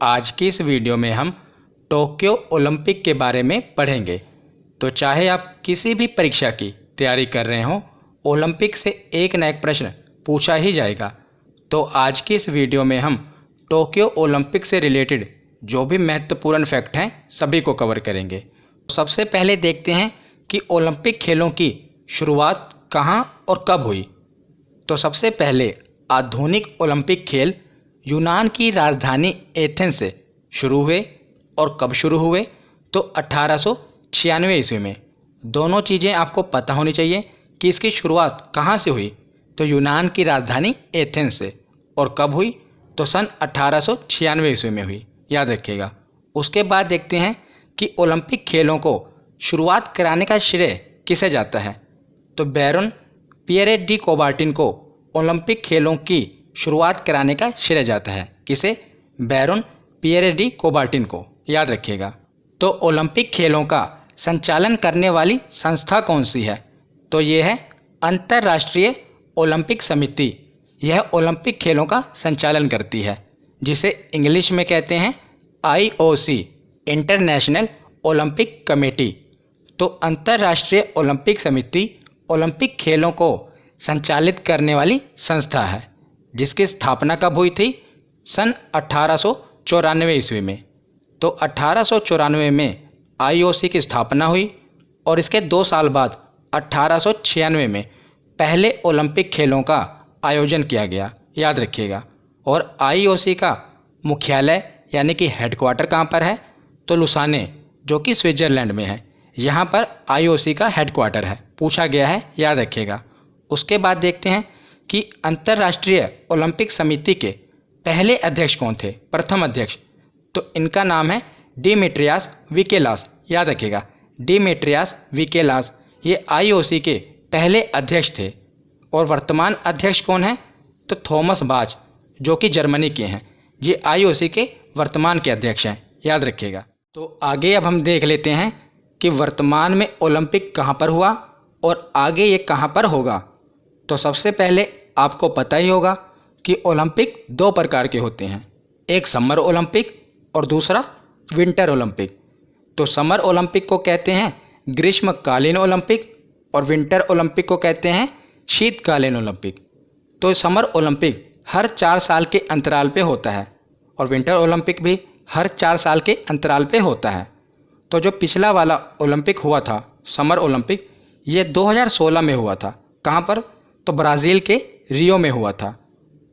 आज की इस वीडियो में हम टोक्यो ओलंपिक के बारे में पढ़ेंगे। तो चाहे आप किसी भी परीक्षा की तैयारी कर रहे हो, ओलंपिक से एक न एक प्रश्न पूछा ही जाएगा। तो आज की इस वीडियो में हम टोक्यो ओलंपिक से रिलेटेड जो भी महत्वपूर्ण फैक्ट हैं सभी को कवर करेंगे। सबसे पहले देखते हैं कि ओलंपिक खेलों की शुरुआत कहाँ और कब हुई। तो सबसे पहले आधुनिक ओलंपिक खेल यूनान की राजधानी एथेंस से शुरू हुए। और कब शुरू हुए? तो 1896 ईस्वी में। दोनों चीज़ें आपको पता होनी चाहिए कि इसकी शुरुआत कहाँ से हुई। तो यूनान की राजधानी एथेंस से। और कब हुई? तो सन 1896 ईस्वी में हुई, याद रखिएगा। उसके बाद देखते हैं कि ओलंपिक खेलों को शुरुआत कराने का श्रेय किसे जाता है। तो बैरन पियरे डी कोबार्टिन को ओलंपिक खेलों की शुरुआत कराने का श्रेय जाता है। किसे? बैरन पियरे डी कोबार्टिन को, याद रखिएगा। तो ओलंपिक खेलों का संचालन करने वाली संस्था कौन सी है? तो ये है अंतर्राष्ट्रीय ओलंपिक समिति। यह ओलंपिक खेलों का संचालन करती है, जिसे इंग्लिश में कहते हैं IOC, इंटरनेशनल ओलंपिक कमेटी। तो अंतर्राष्ट्रीय ओलंपिक समिति ओलंपिक खेलों को संचालित करने वाली संस्था है, जिसकी स्थापना कब हुई थी? सन 1894 ईस्वी में। तो 1894 में IOC की स्थापना हुई और इसके 2 साल बाद 1896 में पहले ओलंपिक खेलों का आयोजन किया गया, याद रखिएगा। और IOC का मुख्यालय यानी कि हेडक्वार्टर कहाँ पर है? तो लुसाने, जो कि स्विट्जरलैंड में है। यहाँ पर IOC का हेडक्वार्टर है, पूछा गया है, याद रखिएगा। उसके बाद देखते हैं कि अंतर्राष्ट्रीय ओलंपिक समिति के पहले अध्यक्ष कौन थे, प्रथम अध्यक्ष। तो इनका नाम है डिमिट्रियास विकेलास, याद रखिएगा। डिमिट्रियास विकेलास ये IOC के पहले अध्यक्ष थे। और वर्तमान अध्यक्ष कौन है? तो थॉमस बाच, जो कि जर्मनी के हैं। ये IOC के वर्तमान के अध्यक्ष हैं, याद रखिएगा। तो आगे अब हम देख लेते हैं कि वर्तमान में ओलंपिक कहाँ पर हुआ और आगे ये कहाँ पर होगा। तो सबसे पहले आपको पता ही होगा कि ओलंपिक 2 प्रकार के होते हैं, एक समर ओलंपिक और दूसरा विंटर ओलंपिक। तो समर ओलंपिक को कहते हैं ग्रीष्मकालीन ओलंपिक और विंटर ओलंपिक को कहते हैं शीतकालीन ओलंपिक। तो समर ओलंपिक हर 4 साल के अंतराल पे होता है और विंटर ओलंपिक भी हर 4 साल के अंतराल पे होता है। तो जो पिछला वाला ओलंपिक हुआ था समर ओलंपिक, ये 2016 में हुआ था। कहाँ पर? तो ब्राज़ील के रियो में हुआ था।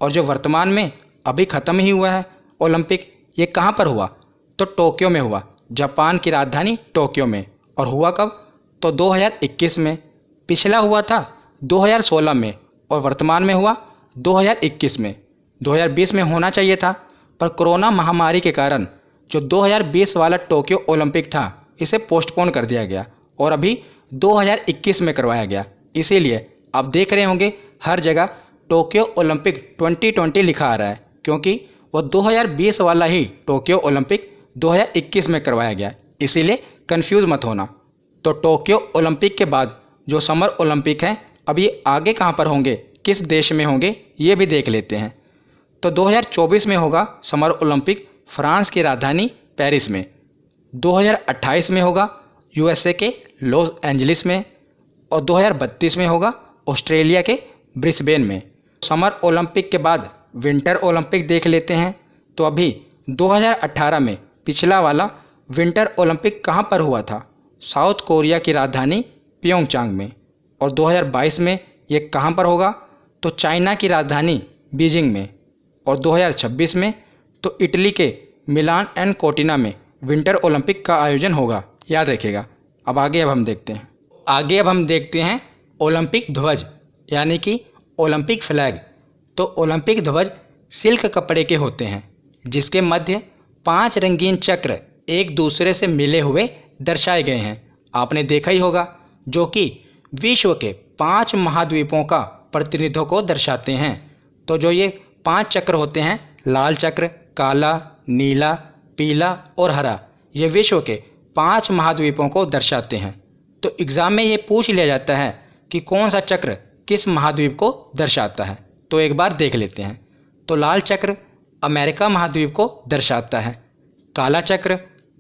और जो वर्तमान में अभी ख़त्म ही हुआ है ओलंपिक, ये कहाँ पर हुआ? तो टोक्यो में हुआ, जापान की राजधानी टोक्यो में। और हुआ कब? तो 2021 में। पिछला हुआ था 2016 में और वर्तमान में हुआ 2021 में। 2020 में होना चाहिए था, पर कोरोना महामारी के कारण जो 2020 वाला टोक्यो ओलंपिक था, इसे पोस्टपोन कर दिया गया और अभी 2021 में करवाया गया। इसीलिए आप देख रहे होंगे हर जगह टोक्यो ओलंपिक 2020 लिखा आ रहा है, क्योंकि वो 2020 वाला ही टोक्यो ओलंपिक 2021 में करवाया गया। इसीलिए कंफ्यूज मत होना। तो टोक्यो ओलंपिक के बाद जो समर ओलंपिक हैं, अब ये आगे कहाँ पर होंगे, किस देश में होंगे, ये भी देख लेते हैं। तो 2024 में होगा समर ओलंपिक फ्रांस की राजधानी पेरिस में। 2028 में होगा USA के लॉस एंजलिस में। और 2032 में होगा ऑस्ट्रेलिया के ब्रिस्बेन में। समर ओलंपिक के बाद विंटर ओलंपिक देख लेते हैं। तो अभी 2018 में पिछला वाला विंटर ओलंपिक कहाँ पर हुआ था? साउथ कोरिया की राजधानी प्योंगचांग में। और 2022 में ये कहाँ पर होगा? तो चाइना की राजधानी बीजिंग में। और 2026 में तो इटली के मिलान एंड कोर्टिना में विंटर ओलंपिक का आयोजन होगा, याद रखिएगा। अब हम देखते हैं ओलंपिक ध्वज यानी कि ओलंपिक फ्लैग। तो ओलंपिक ध्वज सिल्क कपड़े के होते हैं, जिसके मध्य 5 रंगीन चक्र एक दूसरे से मिले हुए दर्शाए गए हैं। आपने देखा ही होगा, जो कि विश्व के 5 महाद्वीपों का प्रतिनिधित्व को दर्शाते हैं। तो जो ये 5 चक्र होते हैं, लाल चक्र, काला, नीला, पीला और हरा, ये विश्व के 5 महाद्वीपों को दर्शाते हैं। तो एग्ज़ाम में ये पूछ लिया जाता है कि कौन सा चक्र किस महाद्वीप को दर्शाता है। तो एक बार देख लेते हैं। तो लाल चक्र अमेरिका महाद्वीप को दर्शाता है। काला चक्र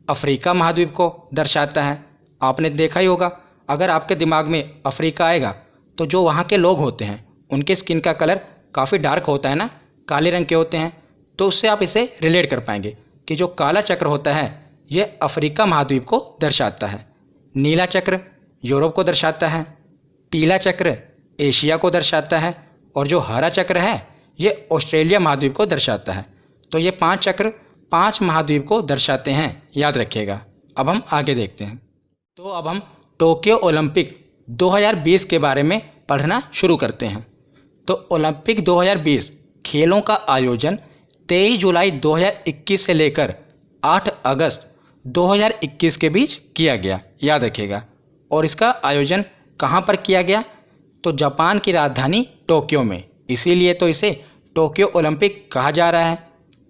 अफ्रीका महाद्वीप को दर्शाता है। आपने देखा ही होगा, अगर आपके दिमाग में अफ्रीका आएगा तो जो वहाँ के लोग होते हैं उनके स्किन का कलर काफ़ी डार्क होता है ना, काले रंग के होते हैं। तो उससे आप इसे रिलेट कर पाएंगे कि जो काला चक्र होता है ये अफ्रीका महाद्वीप को दर्शाता है। नीला चक्र यूरोप को दर्शाता है। पीला चक्र एशिया को दर्शाता है। और जो हरा चक्र है ये ऑस्ट्रेलिया महाद्वीप को दर्शाता है। तो ये 5 चक्र 5 महाद्वीप को दर्शाते हैं, याद रखिएगा। अब हम आगे देखते हैं। तो अब हम टोक्यो ओलंपिक 2020 के बारे में पढ़ना शुरू करते हैं। तो ओलंपिक 2020 खेलों का आयोजन 23 जुलाई 2021 से लेकर 8 अगस्त 2021 के बीच किया गया, याद रखिएगा। और इसका आयोजन कहाँ पर किया गया? तो जापान की राजधानी टोक्यो में, इसीलिए तो इसे टोक्यो ओलंपिक कहा जा रहा है।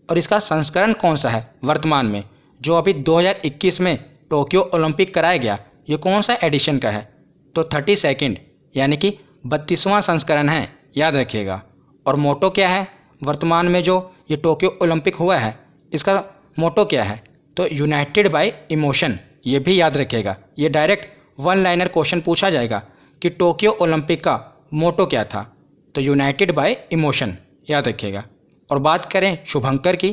और इसका संस्करण कौन सा है वर्तमान में, जो अभी 2021 में टोक्यो ओलंपिक कराया गया, ये कौन सा एडिशन का है? तो 32 यानी कि 32वां संस्करण है, याद रखिएगा। और मोटो क्या है वर्तमान में जो ये टोक्यो ओलंपिक हुआ है, इसका मोटो क्या है? तो यूनाइटेड बाय इमोशन, ये भी याद रखिएगा। ये डायरेक्ट 1 लाइनर क्वेश्चन पूछा जाएगा कि टोक्यो ओलंपिक का मोटो क्या था? तो यूनाइटेड बाय इमोशन, याद रखिएगा। और बात करें शुभंकर की,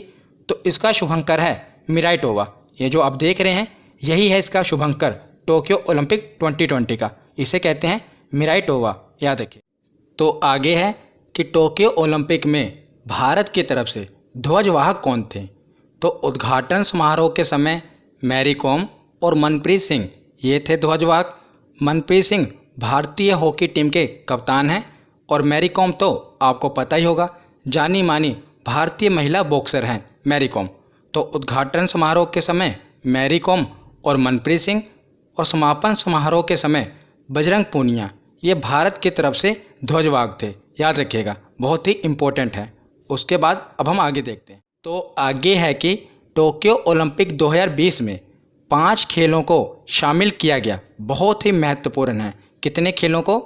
तो इसका शुभंकर है मिराइटोवा। ये जो आप देख रहे हैं यही है इसका शुभंकर टोक्यो ओलंपिक 2020 का, इसे कहते हैं मिराइटोवा, याद रखिए। तो आगे है कि टोक्यो ओलंपिक में भारत की तरफ से ध्वजवाहक कौन थे? तो उद्घाटन समारोह के समय मैरी कॉम और मनप्रीत सिंह ये थे ध्वजवाहक। मनप्रीत सिंह भारतीय हॉकी टीम के कप्तान हैं और मैरी कॉम तो आपको पता ही होगा, जानी मानी भारतीय महिला बॉक्सर हैं मैरी कॉम। तो उद्घाटन समारोह के समय मैरी कॉम और मनप्रीत सिंह, और समापन समारोह के समय बजरंग पूनिया, ये भारत की तरफ से ध्वजवाहक थे, याद रखिएगा, बहुत ही इम्पोर्टेंट है। उसके बाद अब हम आगे देखते हैं। तो आगे है कि टोक्यो ओलंपिक 2020 में 5 खेलों को शामिल किया गया, बहुत ही महत्वपूर्ण है। कितने खेलों को?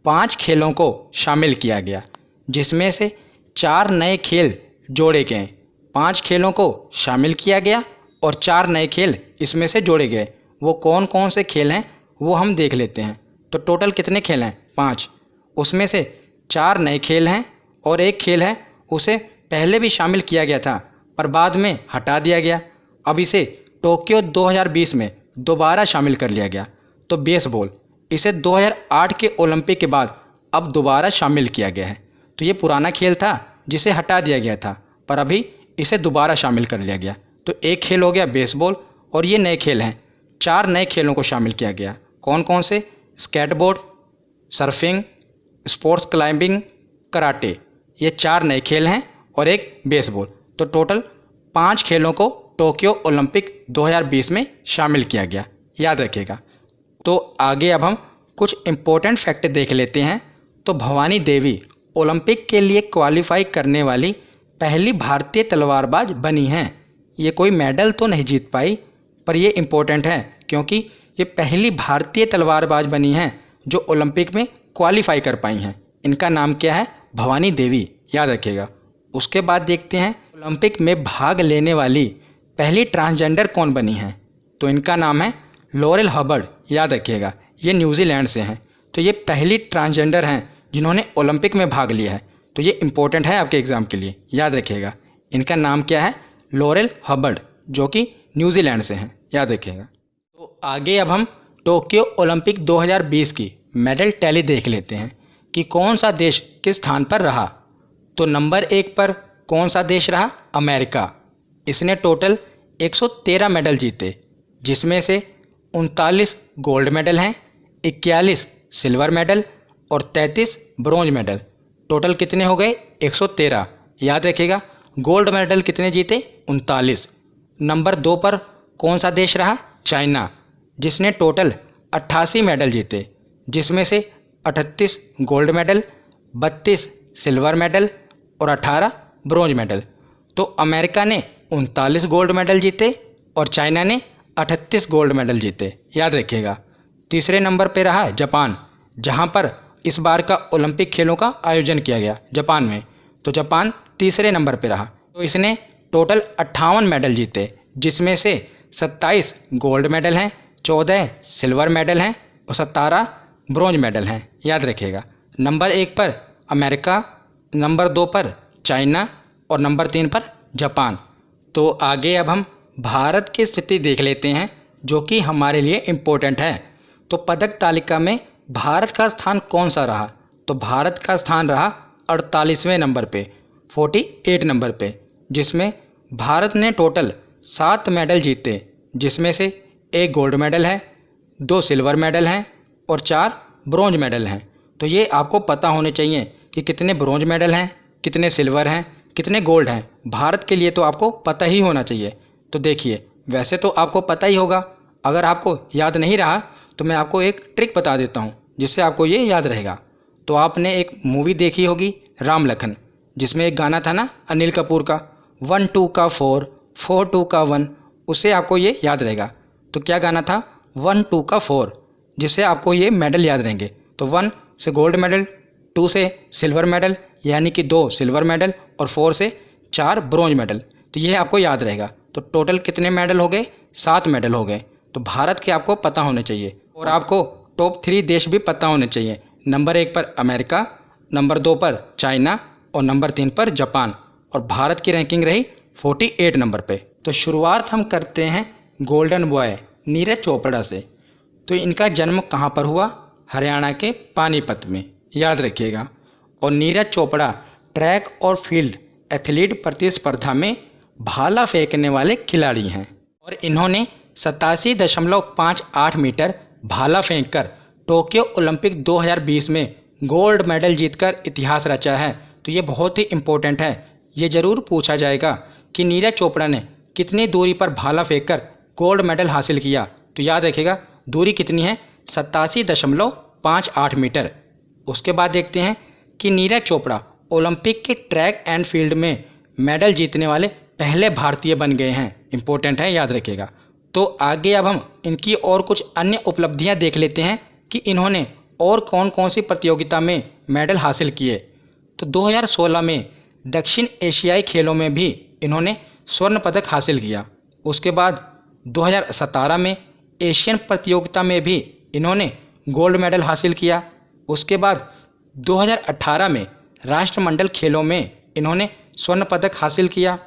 5 खेलों को शामिल किया गया, जिसमें से 4 नए खेल जोड़े गए। 5 खेलों को शामिल किया गया और 4 नए खेल इसमें से जोड़े गए। वो कौन कौन से खेल हैं वो हम देख लेते हैं। तो टोटल कितने खेल हैं? 5। उसमें से 4 नए खेल हैं और एक खेल है उसे पहले भी शामिल किया गया था पर बाद में हटा दिया गया। अब इसे टोक्यो 2020 में दोबारा शामिल कर लिया गया। तो बेसबॉल, इसे 2008 के ओलंपिक के बाद अब दोबारा शामिल किया गया है। तो ये पुराना खेल था जिसे हटा दिया गया था, पर अभी इसे दोबारा शामिल कर लिया गया। तो एक खेल हो गया बेसबॉल और ये नए खेल हैं। 4 नए खेलों को शामिल किया गया। कौन कौन से? Skateboard, surfing, sports climbing, karate, ये 4 नए खेल हैं और एक बेसबॉल। तो टोटल 5 खेलों को टोक्यो ओलंपिक 2020 में शामिल किया गया, याद रखिएगा। तो आगे अब हम कुछ इम्पोर्टेंट फैक्ट देख लेते हैं। तो भवानी देवी ओलंपिक के लिए क्वालिफाई करने वाली पहली भारतीय तलवारबाज बनी हैं। ये कोई मेडल तो नहीं जीत पाई, पर ये इम्पोर्टेंट है क्योंकि ये पहली भारतीय तलवारबाज बनी हैं जो ओलंपिक में क्वालिफाई कर पाई हैं। इनका नाम क्या है? भवानी देवी, याद रखिएगा। उसके बाद देखते हैं ओलंपिक में भाग लेने वाली पहली ट्रांसजेंडर कौन बनी है? तो इनका नाम है लॉरेल हबर्ड, याद रखिएगा। ये न्यूजीलैंड से हैं। तो ये पहली ट्रांसजेंडर हैं जिन्होंने ओलंपिक में भाग लिया है। तो ये इंपॉर्टेंट है आपके एग्जाम के लिए, याद रखिएगा। इनका नाम क्या है? लॉरेल हबर्ड, जो कि न्यूजीलैंड से हैं, याद रखिएगा। तो आगे अब हम टोक्यो ओलंपिक 2020 की मेडल टैली देख लेते हैं कि कौन सा देश किस स्थान पर रहा। तो नंबर 1 पर कौन सा देश रहा? अमेरिका। इसने टोटल 113 मेडल जीते, जिसमें से 39 गोल्ड मेडल हैं, 41 सिल्वर मेडल और 33 ब्रॉन्ज मेडल। टोटल कितने हो गए? 113, याद रखिएगा। गोल्ड मेडल कितने जीते? 39। नंबर 2 पर कौन सा देश रहा? चाइना, जिसने टोटल 88 मेडल जीते, जिसमें से 38 गोल्ड मेडल, 32 सिल्वर मेडल और 18 ब्रॉन्ज मेडल। तो अमेरिका ने 39 गोल्ड मेडल जीते और चाइना ने 38 गोल्ड मेडल जीते, याद रखिएगा। तीसरे नंबर पर रहा जापान, जहां पर इस बार का ओलंपिक खेलों का आयोजन किया गया जापान में। तो जापान तीसरे नंबर पर रहा, तो इसने टोटल 58 मेडल जीते, जिसमें से 27 गोल्ड मेडल हैं, 14 सिल्वर मेडल हैं और 17 ब्रॉन्ज मेडल हैं। याद रखिएगा। नंबर 1 पर अमेरिका, नंबर 2 पर चाइना और नंबर 3 पर जापान। तो आगे अब हम भारत की स्थिति देख लेते हैं, जो कि हमारे लिए इम्पोर्टेंट है। तो पदक तालिका में भारत का स्थान कौन सा रहा? तो भारत का स्थान रहा 48वें नंबर पे, 48 नंबर पे, जिसमें भारत ने टोटल 7 मेडल जीते, जिसमें से 1 गोल्ड मेडल है, 2 सिल्वर मेडल हैं और 4 ब्रॉन्ज मेडल हैं। तो ये आपको पता होने चाहिए कि कितने ब्रॉन्ज मेडल हैं, कितने सिल्वर हैं, कितने गोल्ड हैं। भारत के लिए तो आपको पता ही होना चाहिए। तो देखिए, वैसे तो आपको पता ही होगा, अगर आपको याद नहीं रहा तो मैं आपको एक ट्रिक बता देता हूँ जिससे आपको ये याद रहेगा। तो आपने एक मूवी देखी होगी राम लखन, जिसमें एक गाना था ना अनिल कपूर का, 1 2 का 4, 4 2 का 1, उससे आपको ये याद रहेगा। तो क्या गाना था? 1 2 का 4, जिससे आपको ये मेडल याद रहेंगे। तो 1 से गोल्ड मेडल, 2 से सिल्वर मेडल यानी कि 2 सिल्वर मेडल और 4 से 4 ब्रॉन्ज मेडल। तो ये आपको याद रहेगा। तो टोटल कितने मेडल हो गए? 7 मेडल हो गए। तो भारत के आपको पता होने चाहिए और आपको टॉप 3 देश भी पता होने चाहिए। नंबर 1 पर अमेरिका, नंबर 2 पर चाइना और नंबर 3 पर जापान। और भारत की रैंकिंग रही 48 नंबर पे। तो शुरुआत हम करते हैं गोल्डन बॉय नीरज चोपड़ा से। तो इनका जन्म कहाँ पर हुआ? हरियाणा के पानीपत में, याद रखिएगा। और नीरज चोपड़ा ट्रैक और फील्ड एथलीट प्रतिस्पर्धा में भाला फेंकने वाले खिलाड़ी हैं और इन्होंने 87.58 मीटर भाला फेंककर टोक्यो ओलंपिक 2020 में गोल्ड मेडल जीतकर इतिहास रचा है। तो ये बहुत ही इम्पोर्टेंट है। ये ज़रूर पूछा जाएगा कि नीरज चोपड़ा ने कितनी दूरी पर भाला फेंककर गोल्ड मेडल हासिल किया। तो याद रखिएगा, दूरी कितनी है? 87.58 मीटर। उसके बाद देखते हैं कि नीरज चोपड़ा ओलंपिक के ट्रैक एंड फील्ड में मेडल जीतने वाले पहले भारतीय बन गए हैं। इम्पोर्टेंट है, याद रखिएगा। तो आगे अब हम इनकी और कुछ अन्य उपलब्धियां देख लेते हैं कि इन्होंने और कौन कौन सी प्रतियोगिता में मेडल हासिल किए। तो 2016 में दक्षिण एशियाई खेलों में भी इन्होंने स्वर्ण पदक हासिल किया। उसके बाद 2017 में एशियन प्रतियोगिता में भी इन्होंने गोल्ड मेडल हासिल किया। उसके बाद 2018 में राष्ट्रमंडल खेलों में इन्होंने स्वर्ण पदक हासिल किया।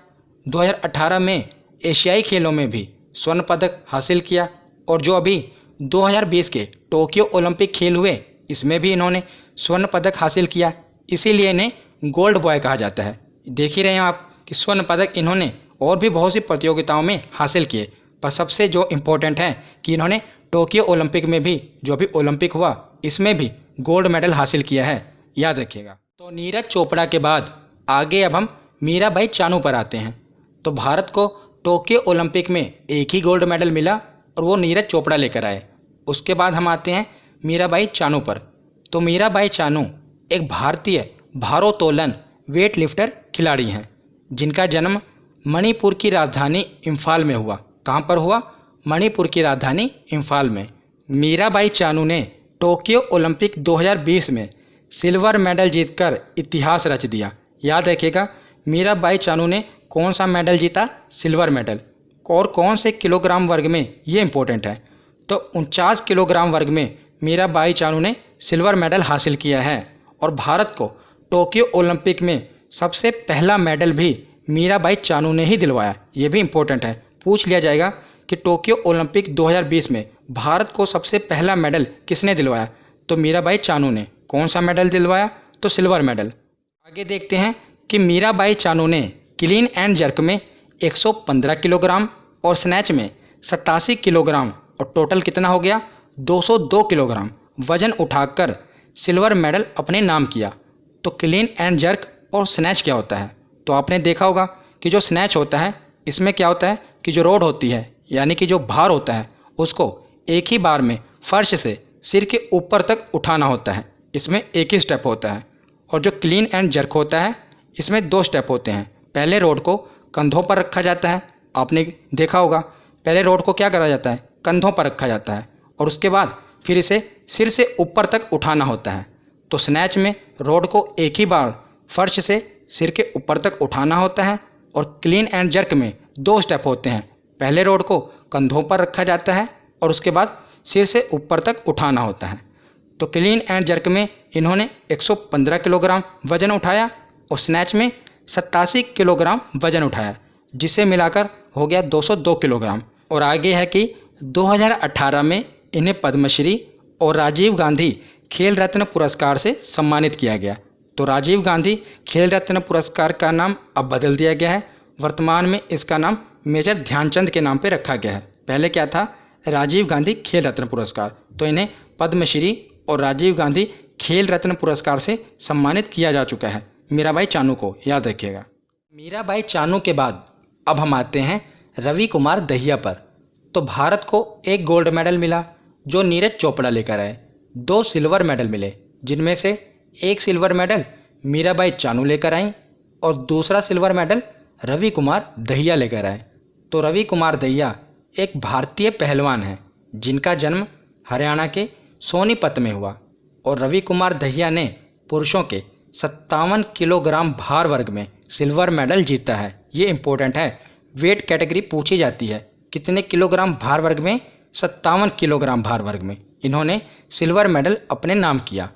2018 में एशियाई खेलों में भी स्वर्ण पदक हासिल किया। और जो अभी 2020 के टोक्यो ओलंपिक खेल हुए, इसमें भी इन्होंने स्वर्ण पदक हासिल किया। इसीलिए इन्हें गोल्ड बॉय कहा जाता है। देख ही रहे हैं आप कि स्वर्ण पदक इन्होंने और भी बहुत सी प्रतियोगिताओं में हासिल किए, पर सबसे जो इम्पोर्टेंट है कि इन्होंने टोक्यो ओलंपिक में भी, जो अभी ओलंपिक हुआ, इसमें भी गोल्ड मेडल हासिल किया है। याद रखिएगा। तो नीरज चोपड़ा के बाद आगे अब हम मीराबाई चानू पर आते हैं। तो भारत को टोक्यो ओलंपिक में एक ही गोल्ड मेडल मिला और वो नीरज चोपड़ा लेकर आए। उसके बाद हम आते हैं मीराबाई चानू पर। तो मीराबाई चानू एक भारतीय भारोत्तोलन वेट लिफ्टर खिलाड़ी हैं, जिनका जन्म मणिपुर की राजधानी इम्फाल में हुआ। कहाँ पर हुआ? मणिपुर की राजधानी इम्फाल में। मीराबाई चानू ने टोक्यो ओलंपिक 2020 में सिल्वर मेडल जीतकर इतिहास रच दिया। याद रखिएगा, मीराबाई चानू ने कौन सा मेडल जीता? Silver medal. और कौन से किलोग्राम वर्ग में? ये इंपॉर्टेंट है। तो 49 किलोग्राम वर्ग में मीराबाई चानू ने सिल्वर मेडल हासिल किया है। और भारत को टोक्यो ओलंपिक में सबसे पहला मेडल भी मीराबाई चानू ने ही दिलवाया। ये भी इम्पोर्टेंट है, पूछ लिया जाएगा कि टोक्यो ओलंपिक 2020 में भारत को सबसे पहला मेडल किसने दिलवाया? तो मीराबाई चानू ने। कौन सा मेडल दिलवाया? तो सिल्वर मेडल। आगे देखते हैं कि मीराबाई चानू ने क्लीन एंड जर्क में 115 किलोग्राम और स्नैच में 87 किलोग्राम और टोटल कितना हो गया? 202 किलोग्राम वजन उठाकर सिल्वर मेडल अपने नाम किया। तो क्लीन एंड जर्क और स्नैच क्या होता है? तो आपने देखा होगा कि जो स्नैच होता है, इसमें क्या होता है कि जो रोड होती है, यानी कि जो भार होता है, उसको एक ही बार में फर्श से सिर के ऊपर तक उठाना होता है। इसमें एक ही स्टेप होता है। और जो क्लीन एंड जर्क होता है, इसमें 2 स्टेप होते हैं। पहले रोड को कंधों पर रखा जाता है, आपने देखा होगा। पहले रोड को क्या करा जाता है? कंधों पर रखा जाता है और उसके बाद फिर इसे सिर से ऊपर तक उठाना होता है। तो स्नैच में रोड को एक ही बार फर्श से सिर के ऊपर तक उठाना होता है और क्लीन एंड जर्क में 2 स्टेप होते हैं। पहले रोड को कंधों पर रखा जाता है और उसके बाद सिर से ऊपर तक उठाना होता है। तो क्लीन एंड जर्क में इन्होंने 115 किलोग्राम वजन उठाया और स्नैच में 87 किलोग्राम वजन उठाया, जिसे मिलाकर हो गया 202 किलोग्राम। और आगे है कि 2018 में इन्हें पद्मश्री और राजीव गांधी खेल रत्न पुरस्कार से सम्मानित किया गया। तो राजीव गांधी खेल रत्न पुरस्कार का नाम अब बदल दिया गया है। वर्तमान में इसका नाम मेजर ध्यानचंद के नाम पर रखा गया है। पहले क्या था? राजीव गांधी खेल रत्न पुरस्कार। तो इन्हें पद्मश्री और राजीव गांधी खेल रत्न पुरस्कार से सम्मानित किया जा चुका है। मीराबाई चानू को याद रखिएगा। मीराबाई चानू के बाद अब हम आते हैं रवि कुमार दहिया पर। तो भारत को 1 गोल्ड मेडल मिला जो नीरज चोपड़ा लेकर आए। 2 सिल्वर मेडल मिले, जिनमें से 1 सिल्वर मेडल मीराबाई चानू लेकर आई और दूसरा सिल्वर मेडल रवि कुमार दहिया लेकर आए। तो रवि कुमार दहिया एक भारतीय पहलवान हैं जिनका जन्म हरियाणा के सोनीपत में हुआ। और रवि कुमार दहिया ने पुरुषों के 57 किलोग्राम भार वर्ग में सिल्वर मेडल जीता है। ये इंपॉर्टेंट है, वेट कैटेगरी पूछी जाती है। कितने किलोग्राम भार वर्ग में? 57 किलोग्राम भार वर्ग में इन्होंने सिल्वर मेडल अपने नाम किया।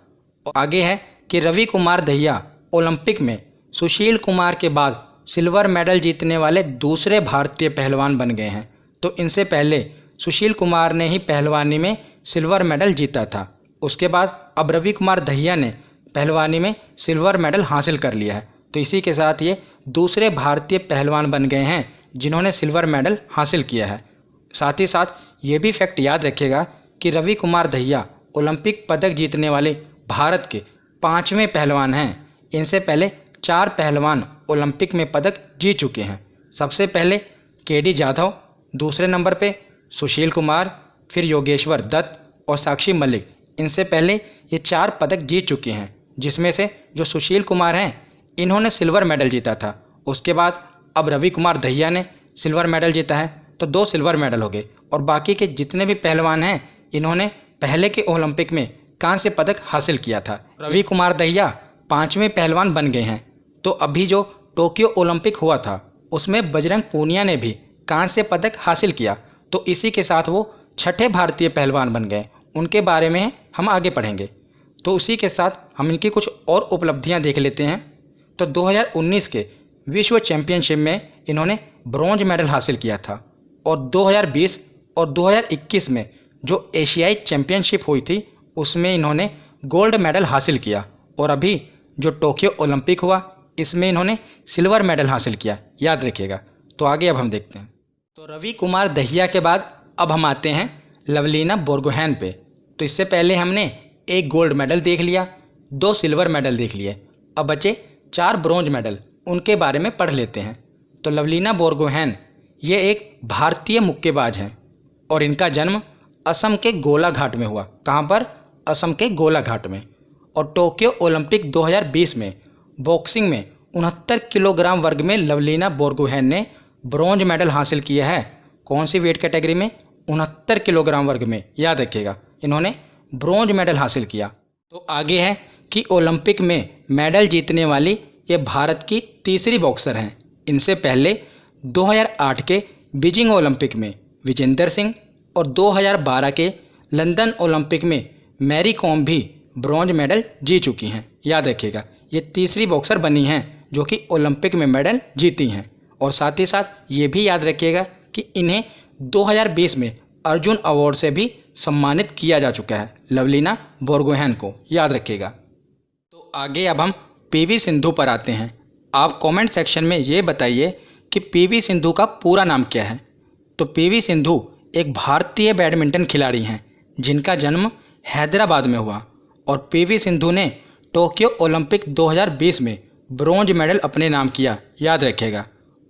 और आगे है कि रवि कुमार दहिया ओलंपिक में सुशील कुमार के बाद सिल्वर मेडल जीतने वाले दूसरे भारतीय पहलवान बन गए हैं। तो इनसे पहले सुशील कुमार ने ही पहलवानी में सिल्वर मेडल जीता था। उसके बाद अब रवि कुमार दहिया ने पहलवानी में सिल्वर मेडल हासिल कर लिया है। तो इसी के साथ ये दूसरे भारतीय पहलवान बन गए हैं जिन्होंने सिल्वर मेडल हासिल किया है। साथ ही साथ ये भी फैक्ट याद रखिएगा कि रवि कुमार दहिया ओलंपिक पदक जीतने वाले भारत के 5वें पहलवान हैं। इनसे पहले 4 पहलवान ओलंपिक में पदक जीत चुके हैं। सबसे पहले केडी जाधव, दूसरे नंबर पे सुशील कुमार, फिर योगेश्वर दत्त और साक्षी मलिक। इनसे पहले ये 4 पदक जीत चुके हैं, जिसमें से जो सुशील कुमार हैं इन्होंने सिल्वर मेडल जीता था। उसके बाद अब रवि कुमार दहिया ने सिल्वर मेडल जीता है, तो 2 सिल्वर मेडल हो गए। और बाकी के जितने भी पहलवान हैं इन्होंने पहले के ओलंपिक में कांस्य पदक हासिल किया था। रवि कुमार दहिया 5वें पहलवान बन गए हैं। तो अभी जो टोक्यो ओलंपिक हुआ था उसमें बजरंग पूनिया ने भी कांस्य पदक हासिल किया। तो इसी के साथ वो 6ठे भारतीय पहलवान बन गए। उनके बारे में हम आगे पढ़ेंगे। तो उसी के साथ हम इनकी कुछ और उपलब्धियां देख लेते हैं। तो 2019 के विश्व चैंपियनशिप में इन्होंने ब्रॉन्ज मेडल हासिल किया था। और 2020 और 2021 में जो एशियाई चैंपियनशिप हुई थी उसमें इन्होंने गोल्ड मेडल हासिल किया। और अभी जो टोक्यो ओलंपिक हुआ इसमें इन्होंने सिल्वर मेडल हासिल किया, याद रखिएगा। तो आगे अब हम देखते हैं। तो रवि कुमार दहिया के बाद अब हम आते हैं लवलीना बोरगोहेन पे। तो इससे पहले हमने 1 गोल्ड मेडल देख लिया, 2 सिल्वर मेडल देख लिए। अब बचे 4 ब्रॉन्ज मेडल, उनके बारे में पढ़ लेते हैं। तो लवलीना बोरगोहेन ये एक भारतीय मुक्केबाज हैं और इनका जन्म असम के गोलाघाट में हुआ। कहाँ पर? असम के गोलाघाट में। और टोक्यो ओलंपिक 2020 में बॉक्सिंग में 69 किलोग्राम वर्ग में लवलीना बोरगोहेन ने ब्रॉन्ज मेडल हासिल किया है। कौन सी वेट कैटेगरी में? 69 किलोग्राम वर्ग में, याद रखिएगा। इन्होंने ब्रॉन्ज मेडल हासिल किया। तो आगे है कि ओलंपिक में मेडल जीतने वाली ये भारत की तीसरी बॉक्सर हैं। इनसे पहले 2008 के बीजिंग ओलंपिक में विजेंदर सिंह और 2012 के लंदन ओलंपिक में मैरी कॉम भी ब्रॉन्ज मेडल जीत चुकी हैं, याद रखिएगा। ये तीसरी बॉक्सर बनी हैं जो कि ओलंपिक में मेडल जीती हैं। और साथ ही साथ ये भी याद रखिएगा कि इन्हें 2020 में अर्जुन अवार्ड से भी सम्मानित किया जा चुका है, लवलीना बोरगोहेन को, याद रखिएगा। तो आगे अब हम पीवी सिंधु पर आते हैं। आप कमेंट सेक्शन में ये बताइए कि पीवी सिंधु का पूरा नाम क्या है। तो पीवी सिंधु एक भारतीय बैडमिंटन खिलाड़ी हैं जिनका जन्म हैदराबाद में हुआ। और पीवी सिंधु ने टोक्यो ओलंपिक 2020 में ब्रॉन्ज मेडल अपने नाम किया, याद रखिएगा।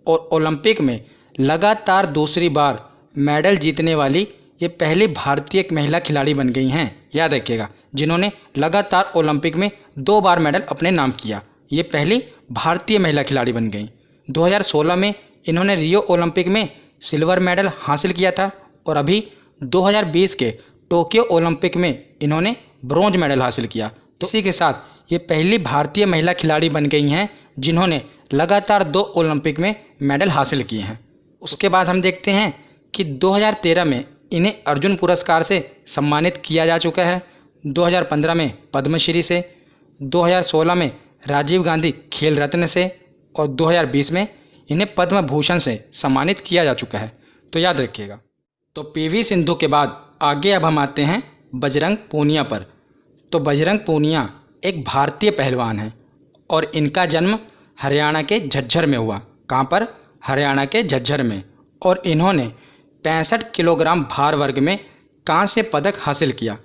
और ओलंपिक में लगातार दूसरी बार मेडल जीतने वाली ये पहली भारतीय महिला खिलाड़ी बन गई हैं, याद रखिएगा, जिन्होंने लगातार ओलंपिक में 2 बार मेडल अपने नाम किया। ये पहली भारतीय महिला खिलाड़ी बन गई। 2016 में इन्होंने रियो ओलंपिक में सिल्वर मेडल हासिल किया था। और अभी 2020 के टोक्यो ओलंपिक में इन्होंने ब्रॉन्ज मेडल हासिल किया। तो इसी के साथ ये पहली भारतीय महिला खिलाड़ी बन गई हैं जिन्होंने लगातार 2 ओलंपिक में मेडल हासिल किए हैं। उसके बाद हम देखते हैं कि 2013 में इन्हें अर्जुन पुरस्कार से सम्मानित किया जा चुका है, 2015 में पद्मश्री से, 2016 में राजीव गांधी खेल रत्न से और 2020 में इन्हें पद्म भूषण से सम्मानित किया जा चुका है। तो याद रखिएगा। तो पीवी सिंधु के बाद आगे अब हम आते हैं बजरंग पूनिया पर। तो बजरंग पूनिया एक भारतीय पहलवान हैं और इनका जन्म हरियाणा के झज्जर में हुआ। कहाँ पर? हरियाणा के झज्जर में। और इन्होंने 65 किलोग्राम भार वर्ग में कांस्य पदक हासिल किया।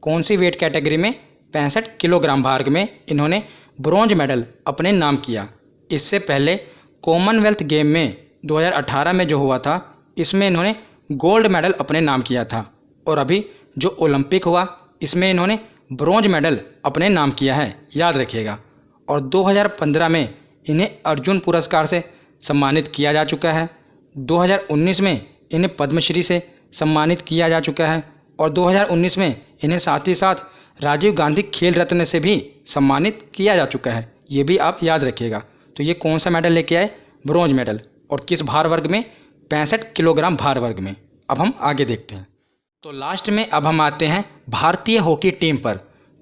कौन सी वेट कैटेगरी में? 65 किलोग्राम भार में इन्होंने ब्रॉन्ज मेडल अपने नाम किया। इससे पहले कॉमनवेल्थ गेम में 2018 में जो हुआ था, इसमें इन्होंने गोल्ड मेडल अपने नाम किया था। और अभी जो ओलंपिक हुआ, इसमें इन्होंने ब्रॉन्ज मेडल अपने नाम किया है, याद रखिएगा। और 2015 में इन्हें अर्जुन पुरस्कार से सम्मानित किया जा चुका है, 2019 में इन्हें पद्मश्री से सम्मानित किया जा चुका है और 2019 में इन्हें साथ ही साथ राजीव गांधी खेल रत्न से भी सम्मानित किया जा चुका है। ये भी आप याद रखिएगा। तो ये कौन सा मेडल लेके आए? Bronze medal. और किस भार वर्ग में? 65 किलोग्राम भार वर्ग में। अब हम आगे देखते हैं। तो लास्ट में अब हम आते हैं भारतीय हॉकी टीम पर।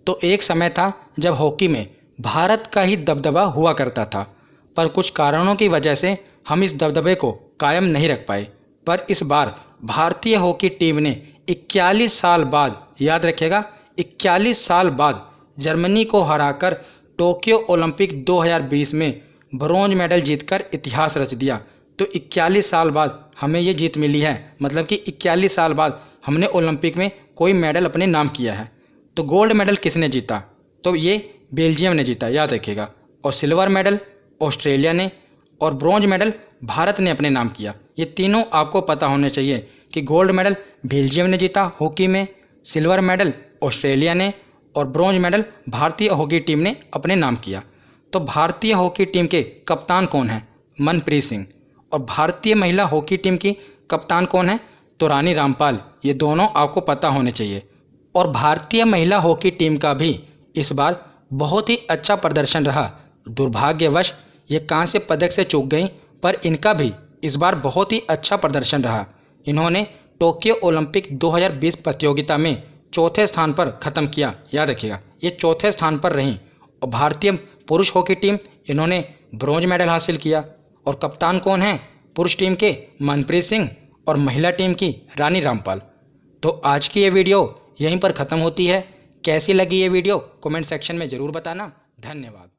तो एक समय था जब हॉकी में भारत का ही दबदबा हुआ करता था, पर कुछ कारणों की वजह से हम इस दबदबे को कायम नहीं रख पाए। पर इस बार भारतीय हॉकी टीम ने 41 साल बाद, याद रखिएगा, 41 साल बाद जर्मनी को हराकर टोक्यो ओलंपिक 2020 में ब्रॉन्ज मेडल जीतकर इतिहास रच दिया। तो 41 साल बाद हमें ये जीत मिली है, मतलब कि 41 साल बाद हमने ओलंपिक में कोई मेडल अपने नाम किया है। तो गोल्ड मेडल किसने जीता? तो ये बेल्जियम ने जीता, याद रखिएगा। और सिल्वर मेडल ऑस्ट्रेलिया ने और ब्रॉन्ज मेडल भारत ने अपने नाम किया। ये तीनों आपको पता होने चाहिए कि गोल्ड मेडल बेल्जियम ने जीता हॉकी में, सिल्वर मेडल ऑस्ट्रेलिया ने और ब्रॉन्ज मेडल भारतीय हॉकी टीम ने अपने नाम किया। तो भारतीय हॉकी टीम के कप्तान कौन हैं? मनप्रीत सिंह। और भारतीय महिला हॉकी टीम की कप्तान कौन है? तो रानी रामपाल। ये दोनों आपको पता होने चाहिए। और भारतीय महिला हॉकी टीम का भी इस बार बहुत ही अच्छा प्रदर्शन रहा। दुर्भाग्यवश ये कांस्य पदक से चूक गई, पर इनका भी इस बार बहुत ही अच्छा प्रदर्शन रहा। इन्होंने टोक्यो ओलंपिक 2020 प्रतियोगिता में चौथे स्थान पर ख़त्म किया, याद रखिएगा। ये चौथे स्थान पर रहीं। और भारतीय पुरुष हॉकी टीम, इन्होंने ब्रॉन्ज मेडल हासिल किया। और कप्तान कौन है पुरुष टीम के? मनप्रीत सिंह। और महिला टीम की रानी रामपाल। तो आज की ये वीडियो यहीं पर ख़त्म होती है। कैसी लगी ये वीडियो कमेंट सेक्शन में ज़रूर बताना। धन्यवाद।